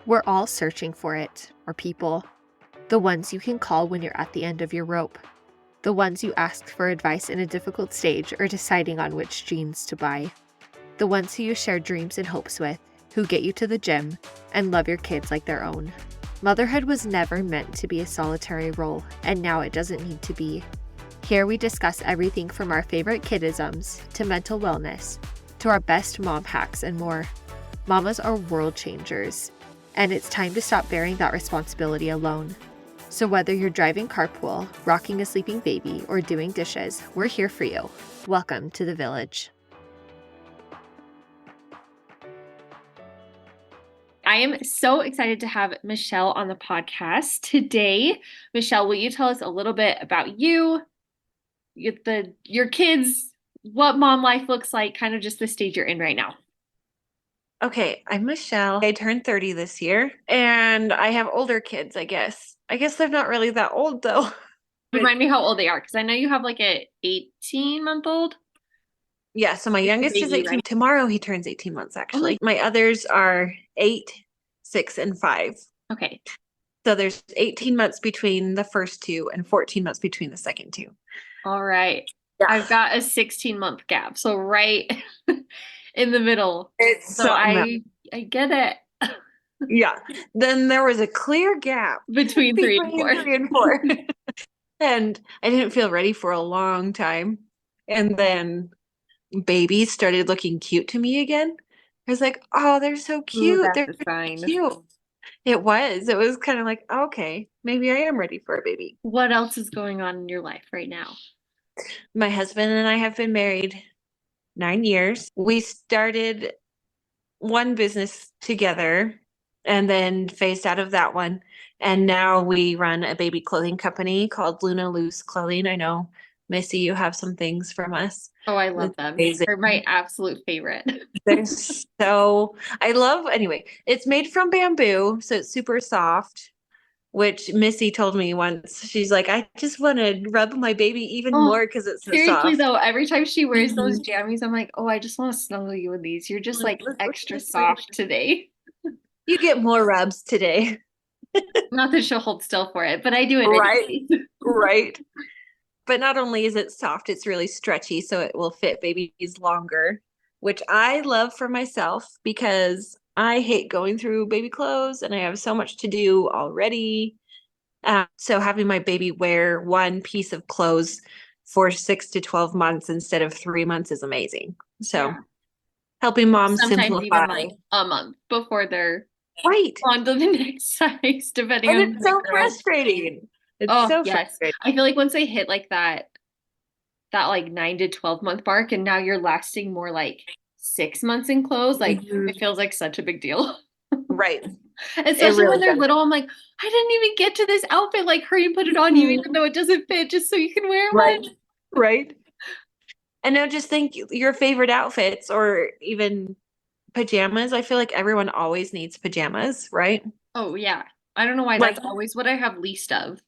We're all searching for it, or people. The ones you can call when you're at the end of your rope. The ones you ask for advice in a difficult stage or deciding on which jeans to buy. The ones who you share dreams and hopes with, who get you to the gym and love your kids like their own. Motherhood was never meant to be a solitary role, and now it doesn't need to be. Here we discuss everything from our favorite kidisms to mental wellness to our best mom hacks and more. Mamas are world changers, and it's time to stop bearing that responsibility alone. So whether you're driving carpool, rocking a sleeping baby, or doing dishes, we're here for you. Welcome to the village. I am so excited to have Michelle on the podcast today. Michelle, will you tell us a little bit about you, your kids, what mom life looks like, kind of just the stage you're in right now? Okay, I'm Michelle. I turned 30 this year, and I have older kids, I guess. I guess they're not really that old, though. Remind me how old they are, because I know you have like a 18-month-old. Yeah, so my youngest is 18. Right? Tomorrow he turns 18 months, actually. My others are 8, 6, and 5. Okay. So there's 18 months between the first two and 14 months between the second two. All right. Yeah. I've got a 16-month gap, so right in the middle. So I get it. Yeah. Then there was a clear gap between 3 and 4. 3 and 4. And I didn't feel ready for a long time. And then babies started looking cute to me again. I was like, oh, they're so cute. Ooh, they're that's a sign. cute. It was kind of like, okay, maybe I am ready for a baby. What else is going on in your life right now? My husband and I have been married 9 years. We started one business together and then phased out of that one. And now we run a baby clothing company called Luna Loose Clothing. I know, Missy, you have some things from us. Oh, I love them. They're my absolute favorite. Anyway, it's made from bamboo, so it's super soft, which Missy told me once. She's like, I just want to rub my baby even more because it's so seriously soft. though, every time she wears those jammies, I'm like, oh, I just want to snuggle you in these. You're just like extra soft today. You get more rubs today. Not that she'll hold still for it, but I do it right. Right. But not only is it soft, it's really stretchy, so it will fit babies longer, which I love for myself because I hate going through baby clothes and I have so much to do already. So having my baby wear one piece of clothes for 6 to 12 months instead of 3 months is amazing. So helping moms sometimes simplify. even like a month before they're right on to the next size, depending on it's so frustrating. It's so frustrating. I feel like once they hit like that like 9 to 12 month mark, and now you're lasting more like 6 months in clothes, like it feels like such a big deal. Right. Especially when they're little. I'm like, I didn't even get to this outfit. Like, hurry and put it on you, even though it doesn't fit, just so you can wear one. Right. And now just think your favorite outfits or even pajamas. I feel like everyone always needs pajamas, right? Oh, yeah. I don't know why that's always what I have least of.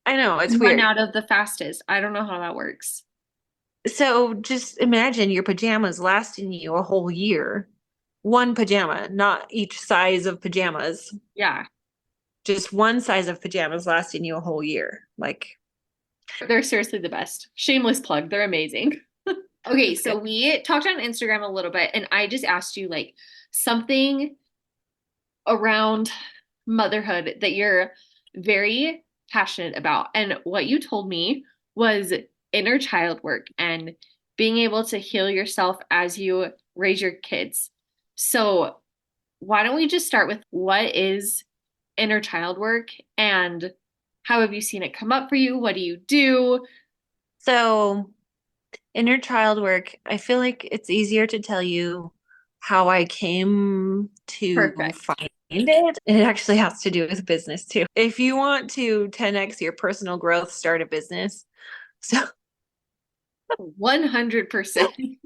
I know, it's weird. Run out of the fastest. I don't know how that works. So just imagine your pajamas lasting you a whole year. One pajama, not each size of pajamas. Yeah. Just one size of pajamas lasting you a whole year. Like, they're seriously the best. Shameless plug. They're amazing. Okay, so we talked on Instagram a little bit, and I just asked you like something around motherhood that you're very passionate about. And what you told me was inner child work and being able to heal yourself as you raise your kids. So why don't we just start with what is inner child work and how have you seen it come up for you? What do you do? So inner child work, I feel like it's easier to tell you how I came to find it. It actually has to do with business too. If you want to 10x your personal growth, start a business. So 100%.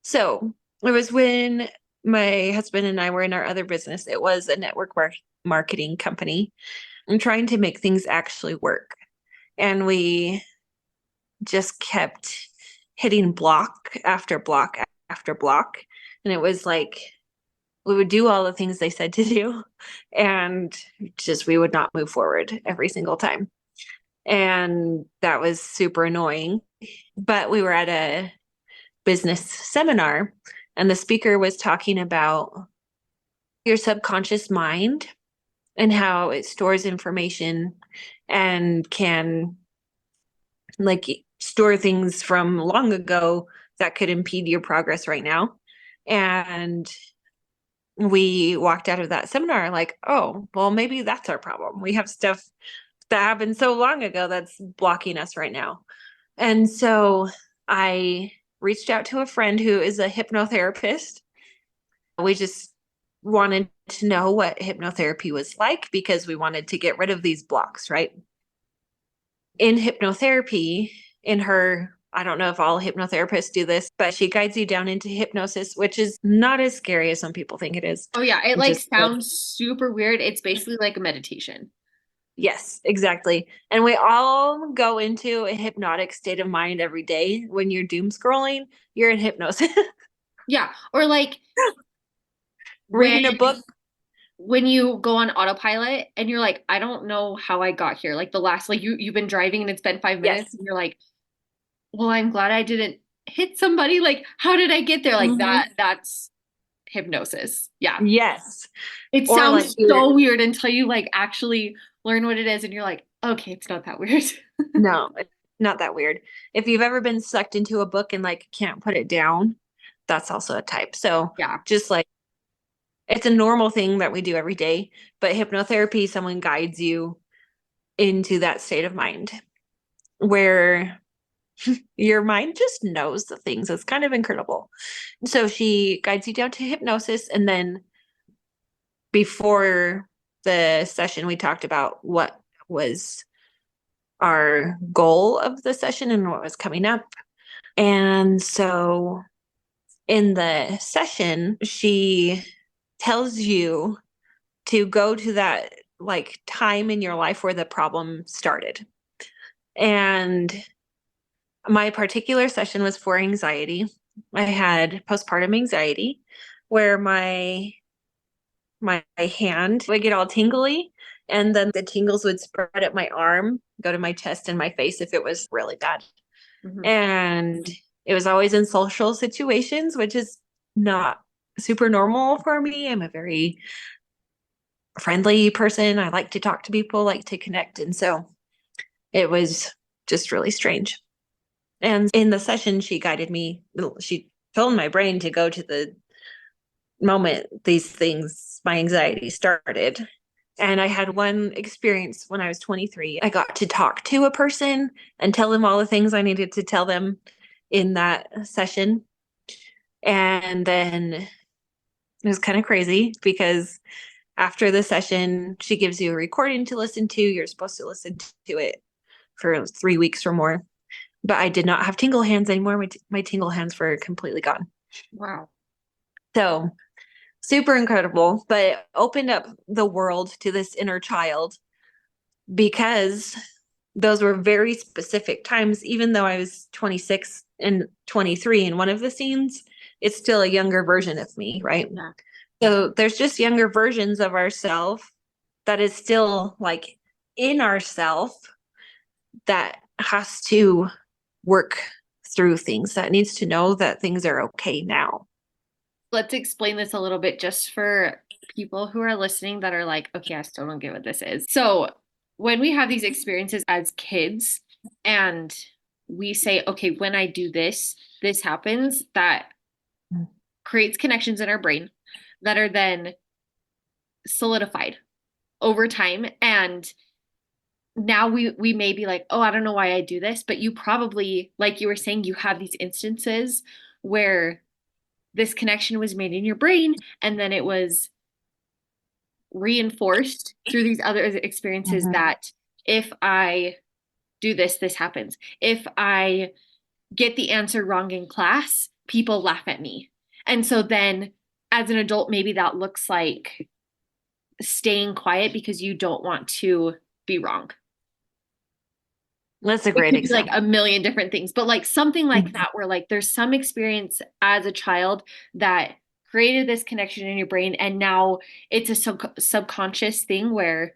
So it was when my husband and I were in our other business. It was a network marketing company. I'm trying to make things actually work. And we just kept hitting block after block after block. And it was like we would do all the things they said to do, and just we would not move forward every single time. And that was super annoying. But we were at a business seminar, and the speaker was talking about your subconscious mind and how it stores information and can like store things from long ago that could impede your progress right now. And we walked out of that seminar like, oh, well, maybe that's our problem. We have stuff that happened so long ago that's blocking us right now. And so I reached out to a friend who is a hypnotherapist. We just wanted to know what hypnotherapy was like because we wanted to get rid of these blocks, right? In hypnotherapy, in her, I don't know if all hypnotherapists do this, but she guides you down into hypnosis, which is not as scary as some people think it is. Oh yeah, it like Just sounds super weird. It's basically like a meditation. yes, exactly. And we all go into a hypnotic state of mind every day. When you're doom scrolling, you're in hypnosis. Yeah, or like Reading a book. when you go on autopilot and you're like, I don't know how I got here. Like the last, like you've been driving and it's been 5 minutes Yes. and you're like, well, I'm glad I didn't hit somebody. Like, how did I get there? Like that's hypnosis. Yeah. Yes. It Or sounds like so weird until you like actually learn what it is and you're like, okay, it's not that weird. no, it's not that weird. If you've ever been sucked into a book and like can't put it down, that's also a type. So Yeah. just like it's a normal thing that we do every day, but hypnotherapy, someone guides you into that state of mind where your mind just knows the things. It's kind of incredible. So she guides you down to hypnosis. And then before the session, we talked about what was our goal of the session and what was coming up. And so in the session, she tells you to go to that like time in your life where the problem started. And my particular session was for anxiety. I had postpartum anxiety where my hand would get all tingly, and then the tingles would spread up my arm, go to my chest and my face if it was really bad. And it was always in social situations, which is not super normal for me. I'm a very friendly person. I like to talk to people, like to connect. And so it was just really strange. And in the session, she guided me, she told my brain to go to the moment these things, my anxiety started. And I had one experience when I was 23. I got to talk to a person and tell them all the things I needed to tell them in that session. And then it was kind of crazy because after the session, she gives you a recording to listen to. You're supposed to listen to it for 3 weeks or more. But I did not have tingle hands anymore. My tingle hands were completely gone. Wow. So super incredible, but it opened up the world to this inner child because those were very specific times. Even though I was 26 and 23 in one of the scenes, it's still a younger version of me, right? Yeah. So there's just younger versions of ourself that is still like in ourself that has to work through things, that needs to know that things are okay now. Let's explain this a little bit just for people who are listening that are like, okay, I still don't get what this is. So when we have these experiences as kids and we say, okay, when I do this, this happens, that creates connections in our brain that are then solidified over time. And now we may be like, oh, I don't know why I do this, but you probably, like you were saying, you have these instances where this connection was made in your brain and then it was reinforced through these other experiences that if I do this, this happens. If I get the answer wrong in class, people laugh at me. And so then as an adult, maybe that looks like staying quiet because you don't want to be wrong. That's a great example. Like a million different things, but like something like that, where like there's some experience as a child that created this connection in your brain, and now it's a subconscious thing where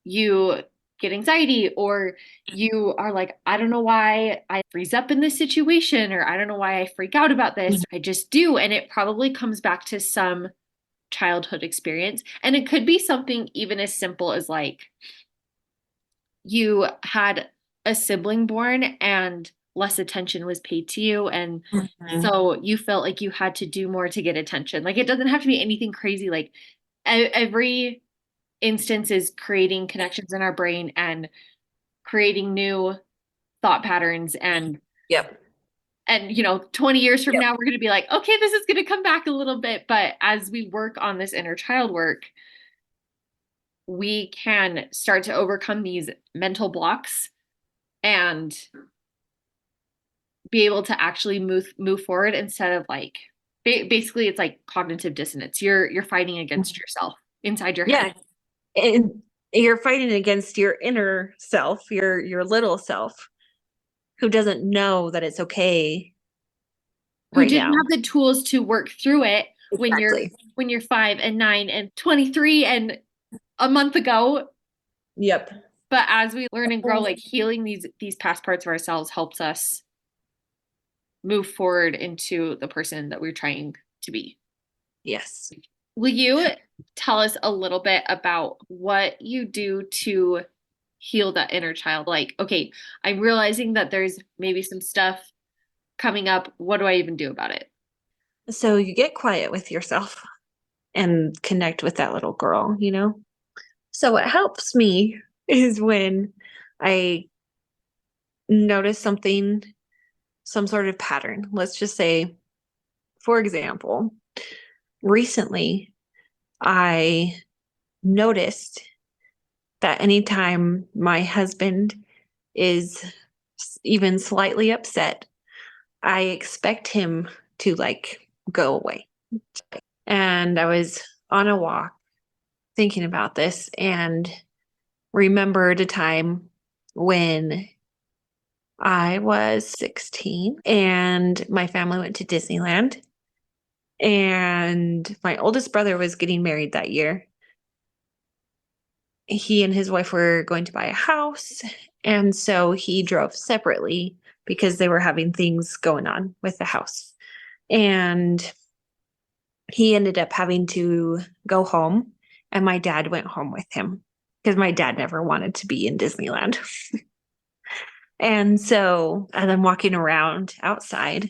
you get anxiety, or you are like, I don't know why I freeze up in this situation, or I don't know why I freak out about this. I just do. And it probably comes back to some childhood experience. And it could be something even as simple as like you had a sibling born and less attention was paid to you. And so you felt like you had to do more to get attention. Like it doesn't have to be anything crazy. Like every instance is creating connections in our brain and creating new thought patterns. And Yep. 20 years from now, we're going to be like, okay, this is going to come back a little bit. But as we work on this inner child work, we can start to overcome these mental blocks and be able to actually move forward, instead of like basically it's like cognitive dissonance. You're fighting against yourself inside your head. And you're fighting against your inner self, your little self, who doesn't know that it's okay Who didn't have the tools to work through it when you're 5 and 9 and 23 and a month ago. Yep. But as we learn and grow, like healing these past parts of ourselves helps us move forward into the person that we're trying to be. Yes. Will you tell us a little bit about what you do to heal that inner child? Like, okay, I'm realizing that there's maybe some stuff coming up. What do I even do about it? So you get quiet with yourself and connect with that little girl, So what helps me is when I notice something, some sort of pattern. Let's just say, for example, recently I noticed that anytime my husband is even slightly upset, I expect him to like go away. And I was on a walk thinking about this and remembered a time when I was 16 and my family went to Disneyland, and my oldest brother was getting married that year. He and his wife were going to buy a house, and so he drove separately because they were having things going on with the house. And he ended up having to go home, and my dad went home with him because my dad never wanted to be in Disneyland. And so as I'm walking around outside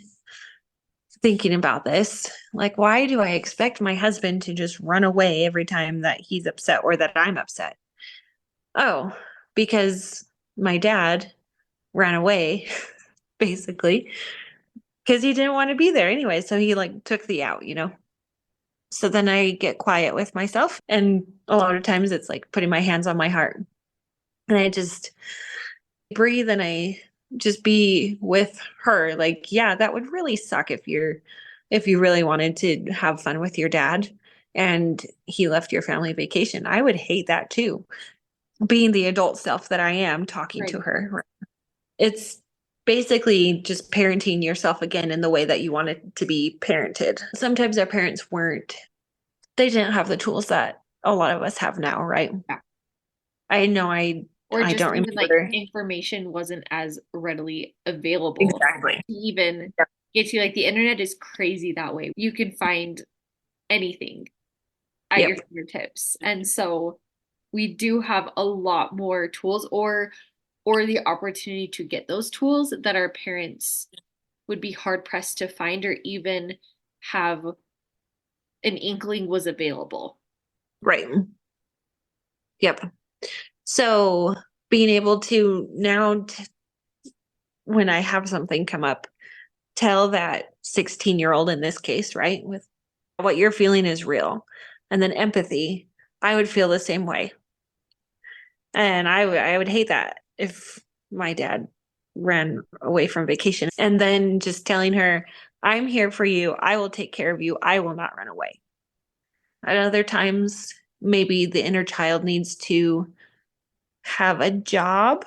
thinking about this, like, why do I expect my husband to just run away every time that he's upset or that I'm upset? Oh, because my dad ran away, basically, because he didn't want to be there anyway. So he like took the out, So then I get quiet with myself. And a lot of times it's like putting my hands on my heart. And I just breathe and I just be with her. Like, yeah, that would really suck if you really wanted to have fun with your dad and he left your family vacation. I would hate that too. Being the adult self that I am talking to her. It's basically just parenting yourself again in the way that you wanted to be parented. Sometimes our parents they didn't have the tools that a lot of us have now, right? Yeah. I know I don't even remember. like information wasn't as readily available. Exactly. To even get to, like, the internet is crazy that way. You can find anything at your fingertips. And so we do have a lot more tools or the opportunity to get those tools that our parents would be hard pressed to find or even have an inkling was available. Right. Yep. So being able to now, when I have something come up, tell that 16-year-old in this case, right, with what you're feeling is real. And then empathy, I would feel the same way. And I would hate that if my dad ran away from vacation. And then just telling her, I'm here for you. I will take care of you. I will not run away. At other times, maybe the inner child needs to have a job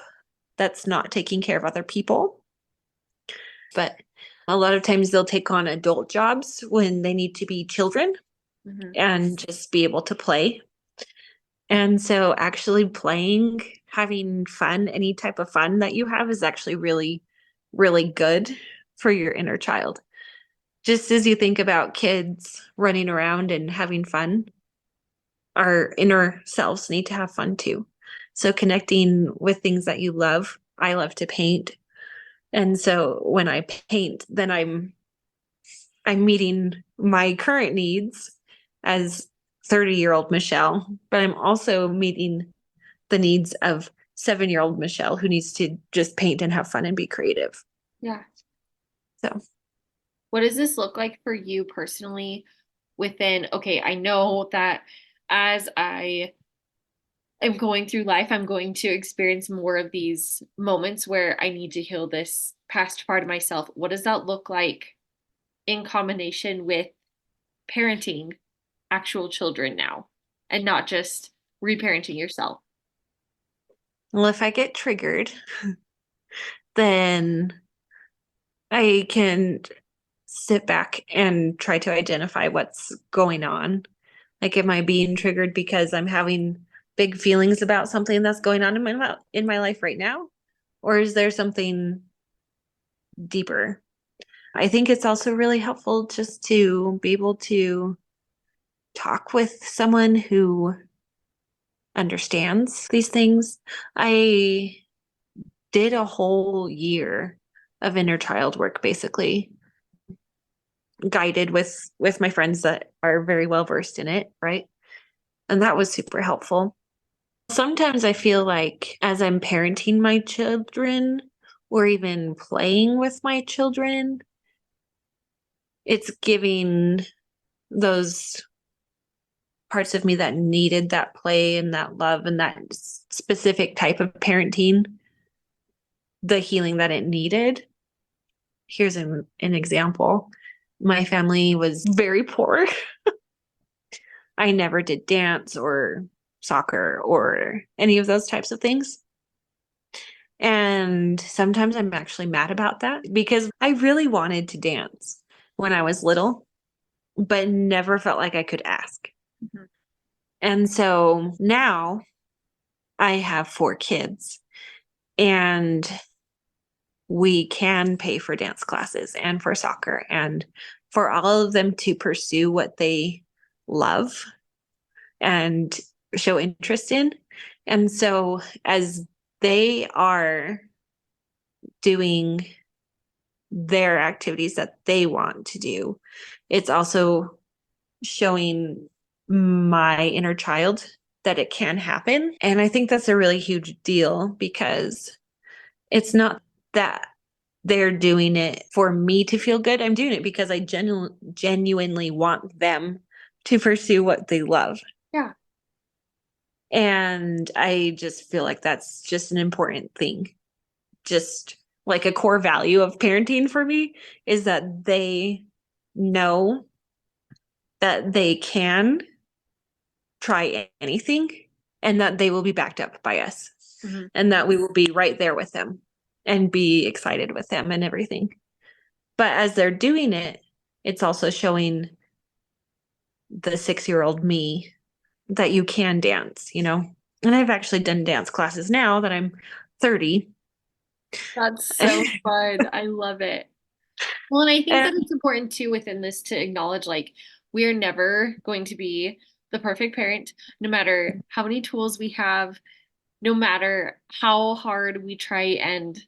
that's not taking care of other people. But A lot of times they'll take on adult jobs when they need to be children Mhm. and just be able to play. And so actually playing, having fun, any type of fun that you have is actually really, really good for your inner child. Just as you think about kids running around and having fun, our inner selves need to have fun too. So connecting with things that you love. I love to paint. And so when I paint, then I'm meeting my current needs as 30-year-old Michelle, but I'm also meeting the needs of 7-year-old Michelle who needs to just paint and have fun and be creative. Yeah. So, What does this look like for you personally within, okay, I know that as I am going through life, I'm going to experience more of these moments where I need to heal this past part of myself. What does that look like in combination with parenting actual children now and not just reparenting yourself? well, if I get triggered, then I can sit back and try to identify what's going on. Like, am I being triggered because I'm having big feelings about something that's going on in my life right now? Or is there something deeper? I think it's also really helpful just to be able to talk with someone who understands these things. I did a whole year of inner child work, basically guided with my friends that are very well versed in it, right? And that was super helpful. Sometimes I feel like as I'm parenting my children or even playing with my children, it's giving those parts of me that needed that play and that love and that specific type of parenting the healing that it needed. Here's an example. My family was very poor. I never did dance or soccer or any of those types of things. And sometimes I'm actually mad about that because I really wanted to dance when I was little, but never felt like I could ask. Mm-hmm. And so now I have 4 kids and we can pay for dance classes and for soccer and for all of them to pursue what they love and show interest in. And so as they are doing their activities that they want to do, it's also showing my inner child that it can happen. And I think that's a really huge deal because it's not that they're doing it for me to feel good. I'm doing it because I genuinely want them to pursue what they love. Yeah. And I just feel like that's just an important thing. Just like a core value of parenting for me is that they know that they can try anything and that they will be backed up by us Mm-hmm. and that we will be right there with them and be excited with them and everything. But as they're doing it, it's also showing the 6-year-old me that you can dance, you know? And I've actually done dance classes now that I'm 30. That's so fun. I love it. Well, and I think that it's important too within this to acknowledge like we are never going to be the perfect parent, no matter how many tools we have, no matter how hard we try and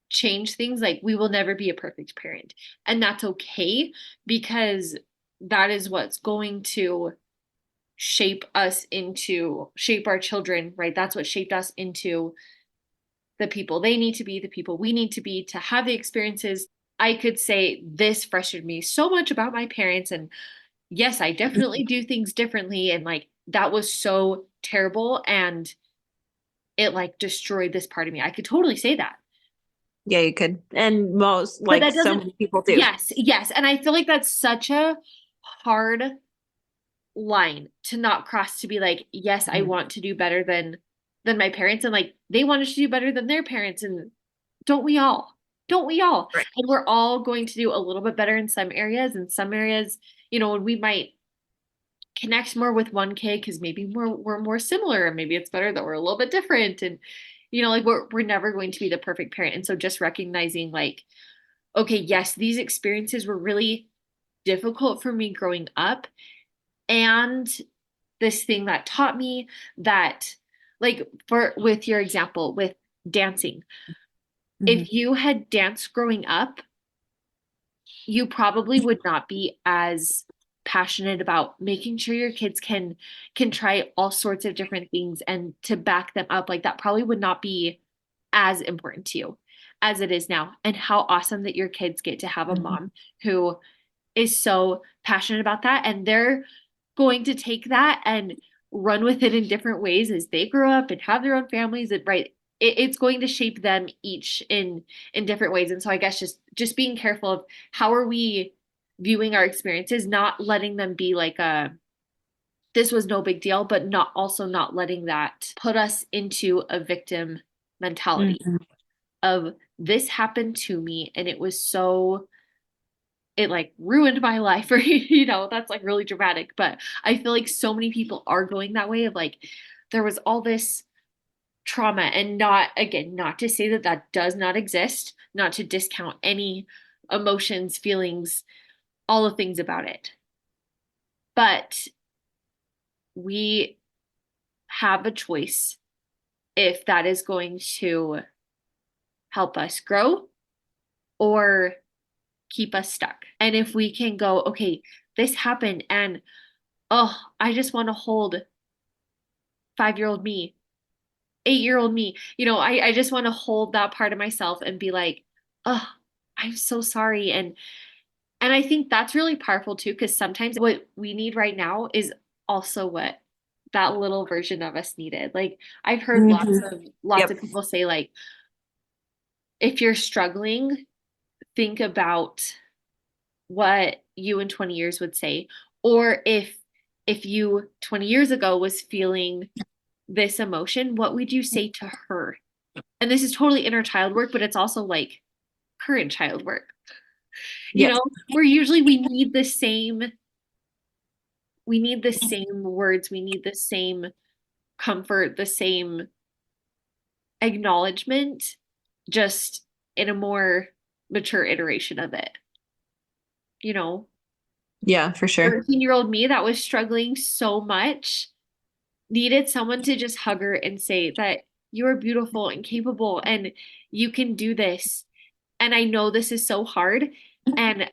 change things, like we will never be a perfect parent. And that's okay because that is what's going to shape our children, right? That's what shaped us into the people they need to be, the people we need to be to have the experiences. I could say this frustrated me so much about my parents. And yes, I definitely do things differently. And like that was so terrible. And it like destroyed this part of me. I could totally say that. Yeah, you could. And most, But like that so doesn't, many people do. yes, yes. And I feel like that's such a hard line to not cross to be like, yes, I want to do better than my parents. And like they wanted to do better than their parents. And don't we all? Don't we all? Right. And we're all going to do a little bit better in some areas. In some areas, we might connect more with one kid because maybe we're more similar, and maybe it's better that we're a little bit different. And like we're never going to be the perfect parent. And so just recognizing like, okay, yes, these experiences were really difficult for me growing up. And this thing that taught me that, like, with your example with dancing, if you had danced growing up, you probably would not be as passionate about making sure your kids can try all sorts of different things, and to back them up, like that probably would not be as important to you as it is now. And how awesome that your kids get to have a mom who is so passionate about that, and they're going to take that and run with it in different ways as they grow up and have their own families. And right, it's going to shape them each in different ways. And so I guess just being careful of how are we viewing our experiences, not letting them be like this was no big deal, but not letting that put us into a victim mentality of this happened to me and it was so, it like ruined my life, or that's like really dramatic. But I feel like so many people are going that way of like, there was all this trauma. And not to say that that does not exist, not to discount any emotions, feelings, all the things about it, but we have a choice if that is going to help us grow or keep us stuck. And if we can go, okay, this happened, and oh, I just want to hold 5-year-old me, 8-year-old me, I just want to hold that part of myself and be like, oh, I'm so sorry. And I think that's really powerful too, because sometimes what we need right now is also what that little version of us needed. Like I've heard lots of people say, like, if you're struggling, think about what you in 20 years would say. Or if you 20 years ago was feeling this emotion, what would you say to her? And this is totally inner child work, but it's also like current child work. Where usually we need the same words, we need the same comfort, the same acknowledgement, just in a more mature iteration of it. Yeah, for sure. 13-year-old me that was struggling so much needed someone to just hug her and say that you are beautiful and capable and you can do this. And I know this is so hard, and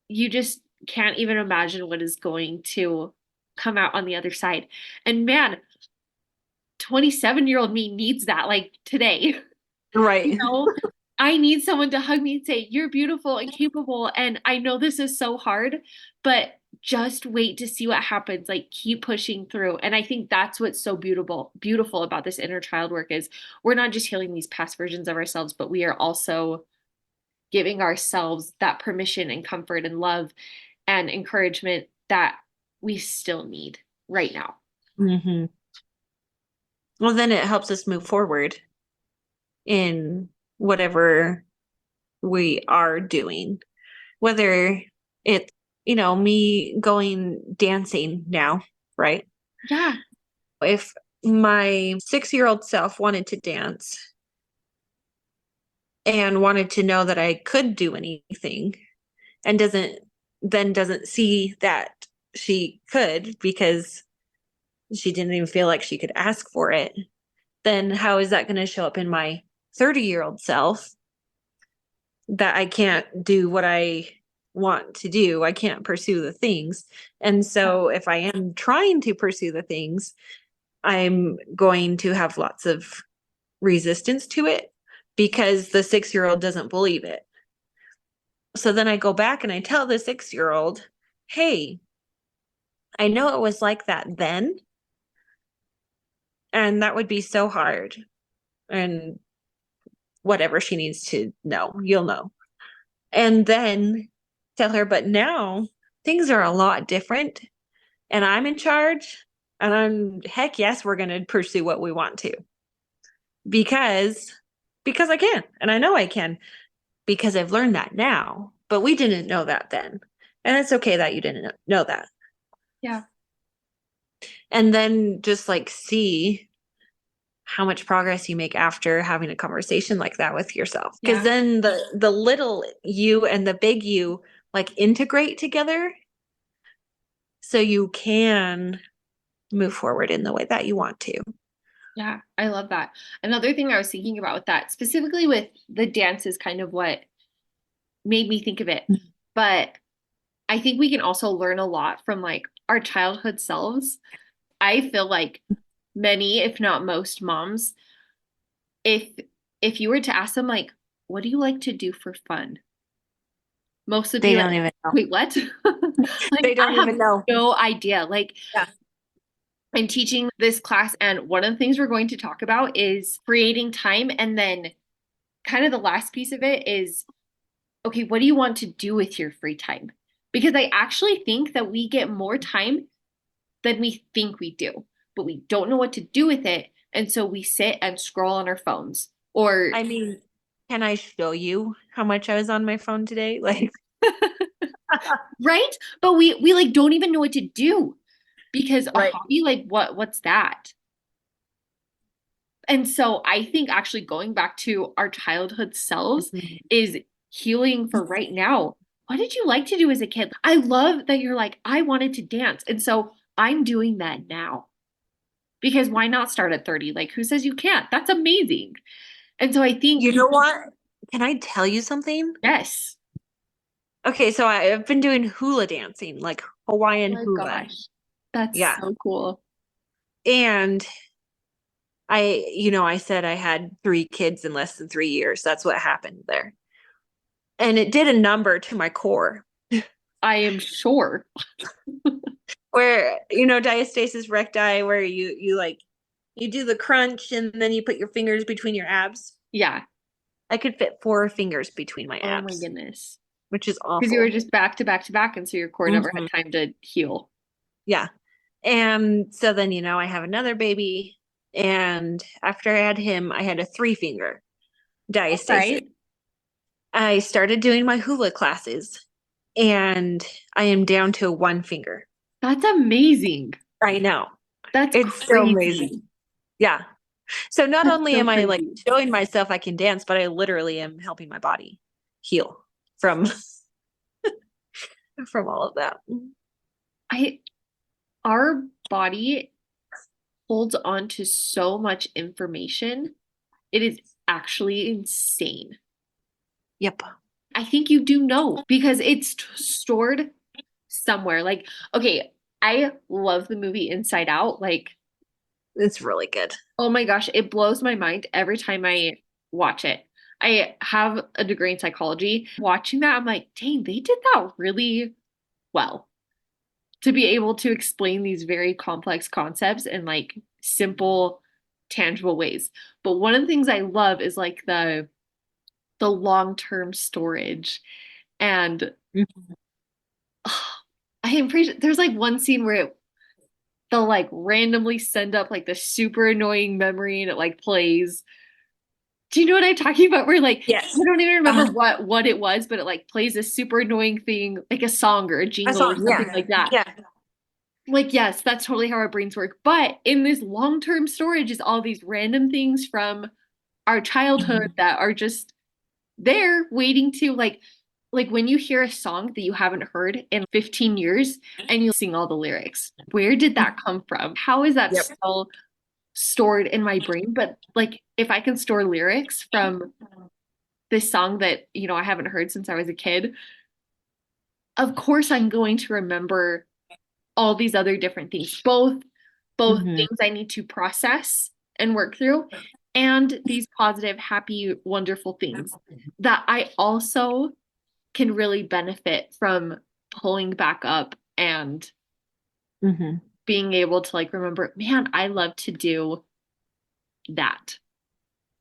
you just can't even imagine what is going to come out on the other side. And man, 27-year-old me needs that like today. Right. I need someone to hug me and say, you're beautiful and capable. And I know this is so hard, but just wait to see what happens. Like keep pushing through. And I think that's what's so beautiful about this inner child work is we're not just healing these past versions of ourselves, but we are also giving ourselves that permission and comfort and love and encouragement that we still need right now. Well, then it helps us move forward in whatever we are doing, whether it's, me going dancing now, right? Yeah. If my 6-year-old self wanted to dance and wanted to know that I could do anything and doesn't see that she could because she didn't even feel like she could ask for it, then how is that going to show up in my 30-year-old self that I can't do what I want to do? I can't pursue the things. And so if I am trying to pursue the things, I'm going to have lots of resistance to it because the 6-year-old doesn't believe it. So then I go back and I tell the 6-year-old, hey, I know it was like that then, and that would be so hard. And whatever she needs to know, you'll know. And then tell her, but now things are a lot different and I'm in charge, and heck yes, we're going to pursue what we want to because I can, and I know I can. because I've learned that now, but we didn't know that then. And it's okay that you didn't know that. Yeah. And then just like see how much progress you make after having a conversation like that with yourself. Because Yeah. then the little you and the big you like integrate together so you can move forward in the way that you want to. Yeah, I love that. Another thing I was thinking about with that, specifically with the dance, is kind of what made me think of it. But I think we can also learn a lot from like our childhood selves. I feel like many, if not most moms, if if you were to ask them like, what do you like to do for fun? Most would They be like, don't even know. wait, what? Like, They don't I have even know. no idea. Like, Yeah. I'm teaching this class, and one of the things we're going to talk about is creating time. And then, kind of the last piece of it is, okay, what do you want to do with your free time? Because I actually think that we get more time than we think we do, but we don't know what to do with it. And so we sit and scroll on our phones or, I mean, can I show you how much I was on my phone today? Like, right? But we like don't even know what to do because a right. hobby, like what's that? And so I think actually going back to our childhood selves Mhm. is healing for right now. What did you like to do as a kid? I love that you're like, I wanted to dance. And so I'm doing that now. Because why not start at 30? Like, who says you can't? That's amazing. And so I think, You know what? Can I tell you something? yes. Okay, so I've been doing hula dancing, like Oh Hawaiian my hula. gosh. That's Yeah. so cool. And I said I had 3 kids in less than 3 years. That's what happened there. And it did a number to my core I am sure. where, diastasis recti, where you like, you do the crunch and then you put your fingers between your abs. Yeah. I could fit 4 fingers between my Oh my abs, goodness. which is Because you were awful. just back to back to back. And so your core never Mhm. had time to heal. Yeah. And so then, I have another baby. And after I had him, I had a 3-finger diastasis. Right. I started doing my hula classes and I am down to 1 finger. That's amazing. I know. That's It's so crazy. amazing. Yeah. So not That's only so am I like crazy. showing myself I can dance, but I literally am helping my body heal from from all of that. I our body holds on to so much information. It is actually insane. Yep. I think you do know because it's stored somewhere. Like, okay, I love the movie Inside Out. Like, It's really good. oh my gosh, it blows my mind every time I watch it. I have a degree in psychology. Watching that, I'm like, dang, they did that really well to be able to explain these very complex concepts in like simple, tangible ways. But one of the things I love is like the long-term storage. And Mhm. I am pretty sure there's like one scene where they'll like randomly send up like the super annoying memory and it like plays. Do you know what I'm talking about? Where like Yes. I don't even remember Uh, what it was, but it like plays a super annoying thing, like a song or a I jingle saw. or Yeah. something like that. Yeah. Like, yes, that's totally how our brains work. But in this long-term storage is all these random things from our childhood Mhm. that are just there waiting to like when you hear a song that you haven't heard in 15 years and you sing all the lyrics. Where did that come from? How is that Yep. still stored in my brain? But like if I can store lyrics from this song that, I haven't heard since I was a kid, of course I'm going to remember all these other different things, both Mhm. things I need to process and work through, and these positive, happy, wonderful things that I also can really benefit from pulling back up and Mhm. being able to like remember, man, I love to do that.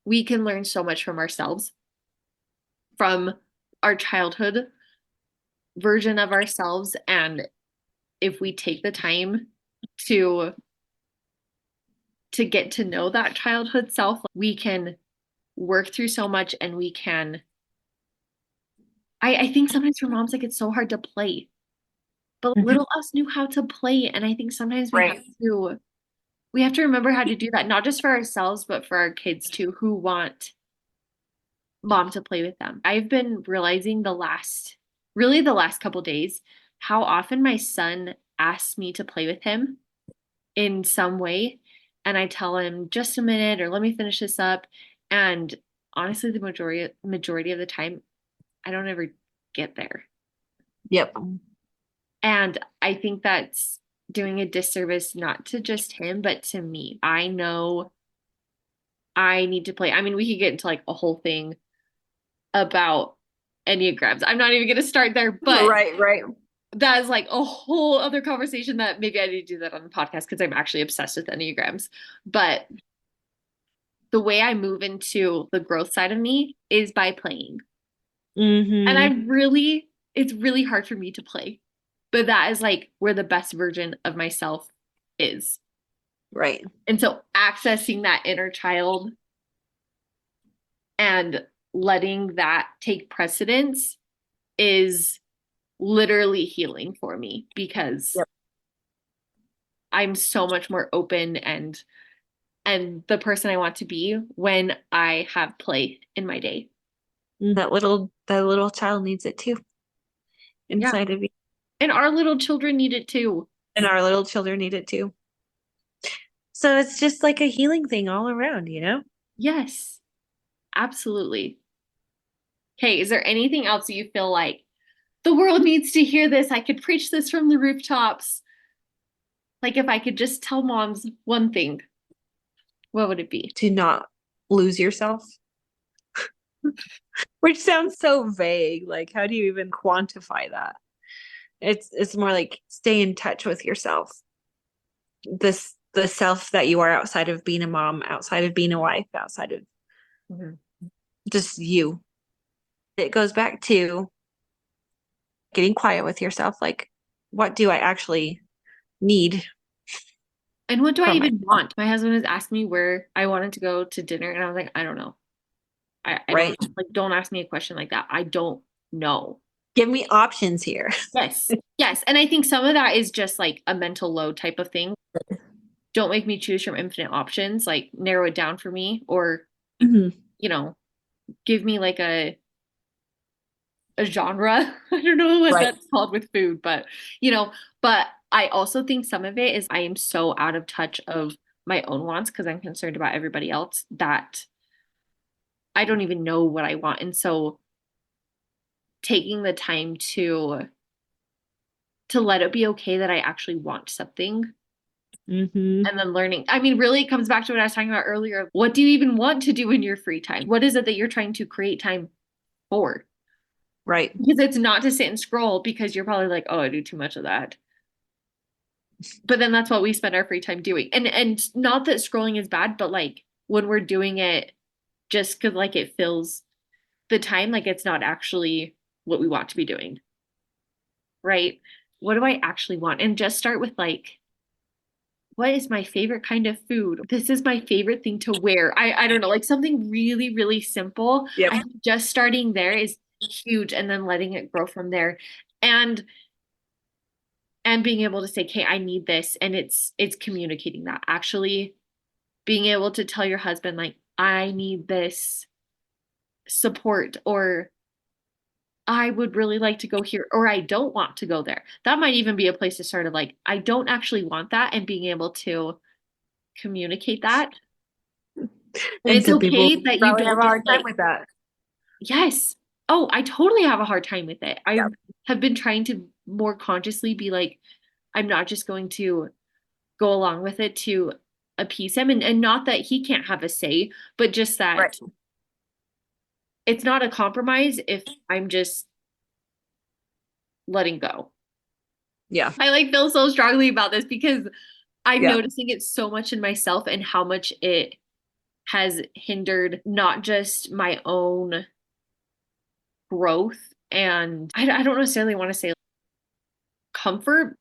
We can learn so much from ourselves, from our childhood version of ourselves. And if we take the time to get to know that childhood self, we can work through so much and we can I think sometimes for moms, like it's so hard to play. But Mhm. little us knew how to play. And I think sometimes Right. we have to remember how to do that, not just for ourselves, but for our kids too, who want mom to play with them. I've been realizing really the last couple days, how often my son asks me to play with him in some way. And I tell him just a minute or let me finish this up. And honestly, the majority of the time, I don't ever get there. Yep. And I think that's doing a disservice not to just him, but to me. I know I need to play. I mean, we could get into like a whole thing about Enneagrams. I'm not even going to start there, but Right. that is like a whole other conversation that maybe I need to do that on the podcast because I'm actually obsessed with Enneagrams. But the way I move into the growth side of me is by playing. And it's really hard for me to play. But that is like where the best version of myself is. Right. And so accessing that inner child and letting that take precedence is literally healing for me because Yep. I'm so much more open and the person I want to be when I have play in my day. That little child needs it too Yeah. inside of you. And our little children need it too. And our little children need it too. So it's just like a healing thing all around, you know? Yes, absolutely. Okay, is there anything else that you feel like the world needs to hear this? I could preach this from the rooftops. Like if I could just tell moms one thing, what would it be? To not lose yourself. Which sounds so vague. Like, how do you even quantify that? It's more like stay in touch with yourself. The self that you are outside of being a mom, outside of being a wife, outside of just you. It goes back to getting quiet with yourself. Like, what do I actually need And what do I from even myself? want? My husband has asked me where I wanted to go to dinner, and I was like, I don't know. I don't Right? like, don't ask me a question like that. I don't know. Give me options here. Yes. Yes. And I think some of that is just like a mental load type of thing. Don't make me choose from infinite options, like narrow it down for me, or, Mhm. you know, give me like a genre. I don't know what Right. that's called with food, but you know, but I also think some of it is I am so out of touch of my own wants because I'm concerned about everybody else that I don't even know what I want. And so taking the time to let it be okay that I actually want something Mm-hmm. and then learning. I mean, really it comes back to what I was talking about earlier. What do you even want to do in your free time? What is it that you're trying to create time for? Right. Because it's not to sit and scroll because you're probably like, oh, I do too much of that. But then that's what we spend our free time doing. And not that scrolling is bad, but like when we're doing it just because like it fills the time, like it's not actually what we want to be doing. Right? What do I actually want? And just start with like, what is my favorite kind of food? This is my favorite thing to wear. I don't know, like something really, really simple. Yep. I think just starting there is huge and then letting it grow from there. And being able to say, okay, I need this. And it's communicating that. Actually being able to tell your husband, like, I need this support, or I would really like to go here, or I don't want to go there. That might even be a place to start of like, I don't actually want that, and being able to communicate that. And And it's some people okay that you probably have don't a just hard time like, with that. yes. Oh, I totally have a hard time with it. I Yeah. have been trying to more consciously be like, I'm not just going to go along with it to appease him. And not that he can't have a say, but just Right. that it's not a compromise if I'm just letting go. Yeah. I like feel so strongly about this because I'm Yeah. noticing it so much in myself and how much it has hindered not just my own growth and I don't necessarily want to say comfort.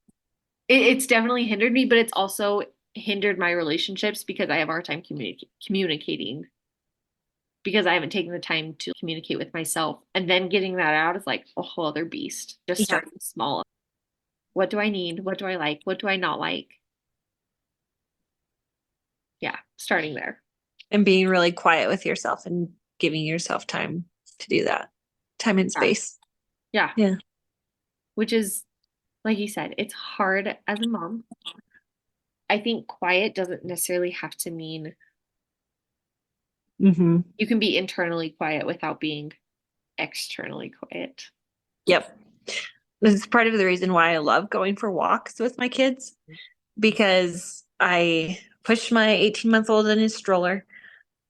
It's definitely hindered me, but it's also hindered my relationships because I have a hard time communicating because I haven't taken the time to communicate with myself. And then getting that out is like a whole other beast. Just starting small. What do I need? What do I like? What do I not like? Yeah, starting there. And being really quiet with yourself and giving yourself time to do that. Time and space. Yeah. Yeah. Which is, like you said, it's hard as a mom. I think quiet doesn't necessarily have to mean you can be internally quiet without being externally quiet. Yep. This is part of the reason why I love going for walks with my kids, because I push my 18-month-old in his stroller,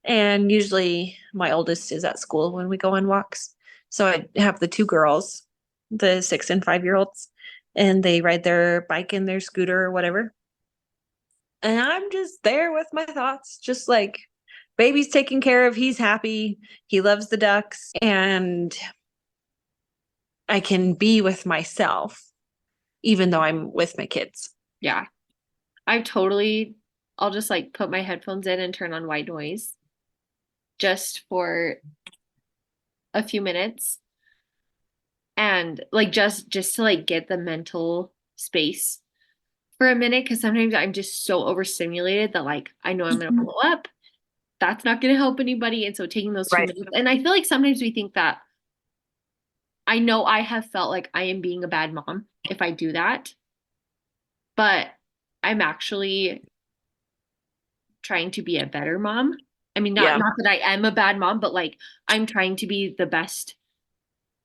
and usually my oldest is at school when we go on walks. So I have the two girls, the 6 and 5-year-olds, and they ride their bike and their scooter or whatever. And I'm just there with my thoughts, just like, baby's taken care of. He's happy. He loves the ducks. And I can be with myself, even though I'm with my kids. Yeah. I'll just like put my headphones in and turn on white noise just for a few minutes. And like, just to like get the mental space for a minute. Cause sometimes I'm just so overstimulated that like, I know I'm going to blow up. That's not going to help anybody. And so taking those 2 minutes, and I feel like sometimes we think that, I know I have felt like I am being a bad mom if I do that, but I'm actually trying to be a better mom. I mean, not that I am a bad mom, but like I'm trying to be the best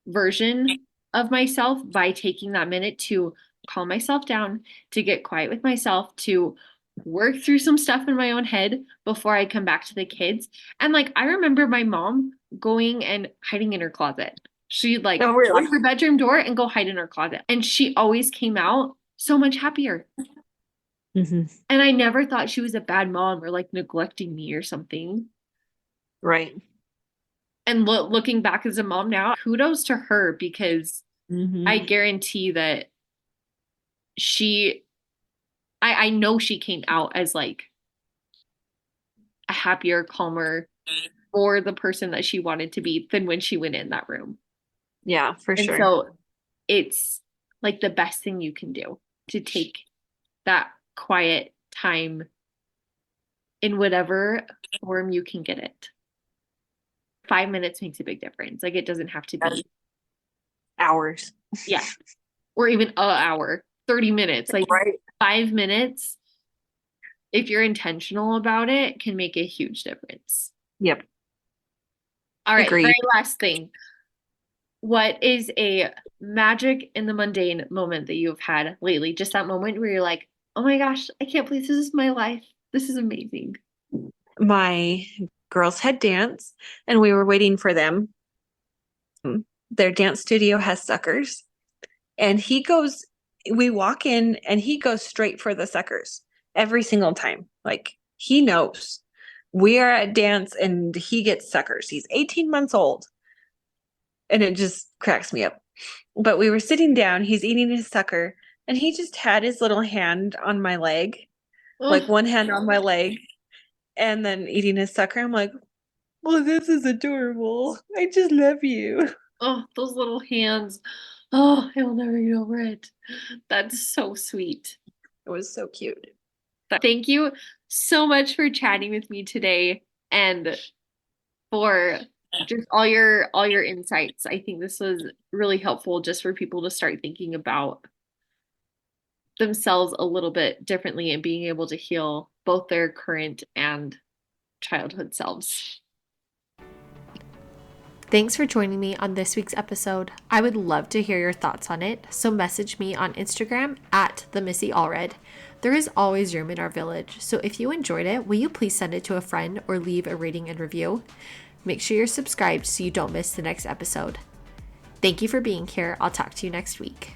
version of myself by taking that minute to calm myself down, to get quiet with myself, to work through some stuff in my own head before I come back to the kids. And like, I remember my mom going and hiding in her closet. She'd like close her bedroom door and go hide in her closet. And she always came out so much happier. And I never thought she was a bad mom or like neglecting me or something. Right. And looking back as a mom now, kudos to her, because I guarantee that I know she came out as like a happier, calmer, or the person that she wanted to be than when she went in that room. Yeah, for sure. And so it's like the best thing you can do to take that quiet time in whatever form you can get it. 5 minutes makes a big difference. Like, it doesn't have to be hours. Yeah. Or even an hour, 30 minutes, like 5 minutes. If you're intentional about it, can make a huge difference. Yep. All right. Agreed. Very last thing. What is a magic in the mundane moment that you've had lately? Just that moment where you're like, oh my gosh, I can't believe this is my life. This is amazing. My girls had dance and we were waiting for them. Their dance studio has suckers, and we walk in and he goes straight for the suckers every single time. Like, he knows we are at dance and he gets suckers. He's 18 months old. And it just cracks me up. But we were sitting down, he's eating his sucker, and he just had his little hand on my leg, like one hand on my leg, and then eating his sucker. I'm like, well, this is adorable. I just love you. Oh, those little hands. Oh, I will never get over it. That's so sweet. It was so cute. Thank you so much for chatting with me today and for just all your insights. I think this was really helpful just for people to start thinking about themselves a little bit differently and being able to heal both their current and childhood selves. Thanks for joining me on this week's episode. I would love to hear your thoughts on it, so message me on Instagram at @themissy_allred. There is always room in our village, so if you enjoyed it, will you please send it to a friend or leave a rating and review? Make sure you're subscribed so you don't miss the next episode. Thank you for being here. I'll talk to you next week.